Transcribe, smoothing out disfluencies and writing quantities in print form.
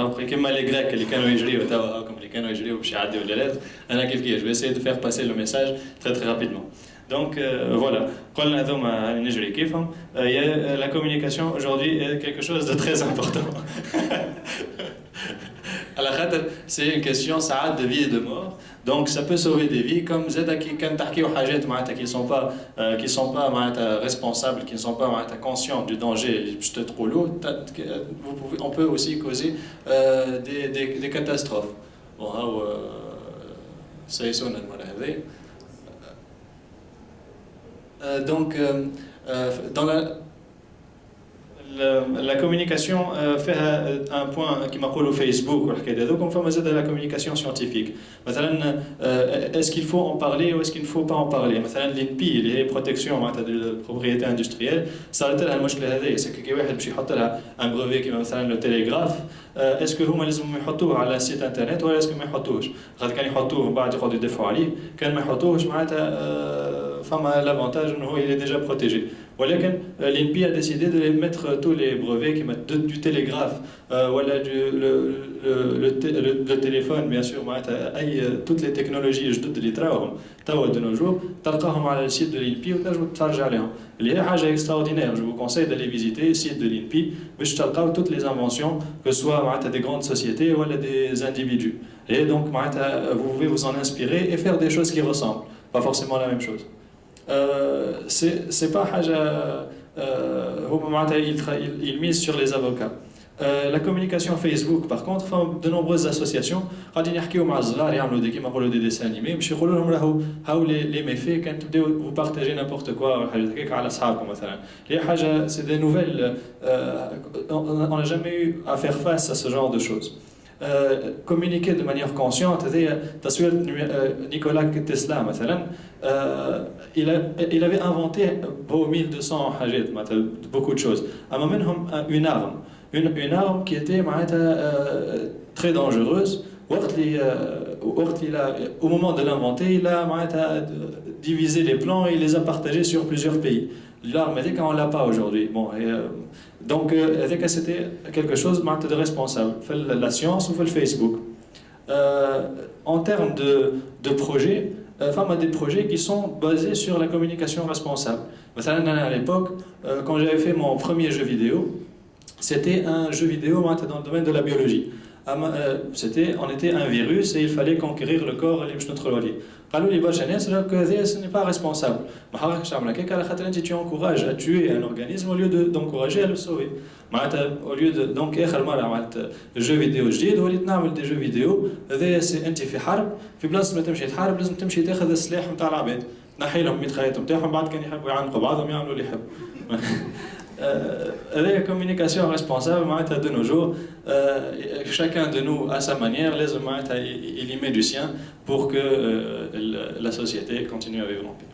Après, comme les Grecs, les canaux hijri, comme les canaux hijri, ou chez ou les lettres, je vais essayer de faire passer le message très très rapidement. Donc voilà, la communication aujourd'hui est quelque chose de très important. C'est une question de vie et de mort. Donc ça peut sauver des vies, comme Zeda qui ne sont pas responsables, qui ne sont pas conscients du danger, on peut aussi causer des catastrophes. Bon, donc dans la communication fait un point qui m'appelle au Facebook donc on fait de la communication scientifique. Est-ce qu'il faut en parler ou est-ce qu'il ne faut pas en parler? l'INPI, les protections de propriété industrielle, ça a été la c'est que quelqu'un qui يحط لها un brevet qui مثلا le télégraphe, est-ce que هما لازم يحطوه على site internet ولا est-ce que ما يحطوهش؟ خاطر كان يحطوه بعد يقعدوا يدافعوا عليه، كان ما يحطوهش معناتها فما l'avantage انه il est déjà protégé. ولكن l'INPI a décidé de mettre tous les brevets qui mettent du télégraphe voilà le téléphone bien sûr toutes les technologies جدد اللي تراهم de nos jours تلقاهم على le site de l'INPI وتنجموا تتفرجوا عليهم اللي هي حاجه extraordinaire. Je vous conseille d'aller visiter le site de l'INPI باش تلقاو toutes les inventions que ce soit des grandes sociétés ou des individus et donc vous pouvez vous en inspirer et faire des choses qui ressemblent, pas forcément la même chose. C'est pas il mise sur les avocats. La communication Facebook par contre de nombreuses associations غادي نحكيو مع الصغار يعملوا كيما نقولوا des dessins animés باش يقولوا لهم راهو les méfaits كان تبداو vous partagez n'importe quoi ولا حاجه هكاك على اصحابكم مثلا. هي حاجه c'est des nouvelles on n'a jamais eu à faire face à ce genre de choses. Communiquer de manière consciente. Nikola Tesla il avait inventé 1200 beaucoup de choses. Une arme qui était très dangereuse. Au moment de l'inventer, il a divisé les plans et il les a partagés sur plusieurs pays. L'arme, on ne l'a pas aujourd'hui. Bon, donc, c'était quelque chose de responsable. La science ou le Facebook. En termes de projets, des projets qui sont basés sur la communication responsable. À l'époque, quand j'avais fait mon premier jeu vidéo, c'était un jeu vidéo dans le domaine de la biologie. On était un virus et il fallait conquérir le corps et notre rôle. قالوا لي برشا ناس que ce n'est pas responsable. ما حركش تعمل هكاك على خاطر انت tu encourages à tuer un organisme au lieu d'encourager à le sauver. au lieu de donc اخر مره عملت جو فيديو جديد وليت نعمل دي جو فيديو هذايا انت في حرب في بلاصه ما تمشي تحارب لازم تمشي تاخذ السلاح نتاع العباد تنحي لهم ميتخيات نتاعهم بعد كان يحبوا يعنقوا بعضهم يعملوا اللي يحبوا. La communication responsable de nos jours, chacun de nous à sa manière, il y met du sien pour que la société continue à vivre en paix.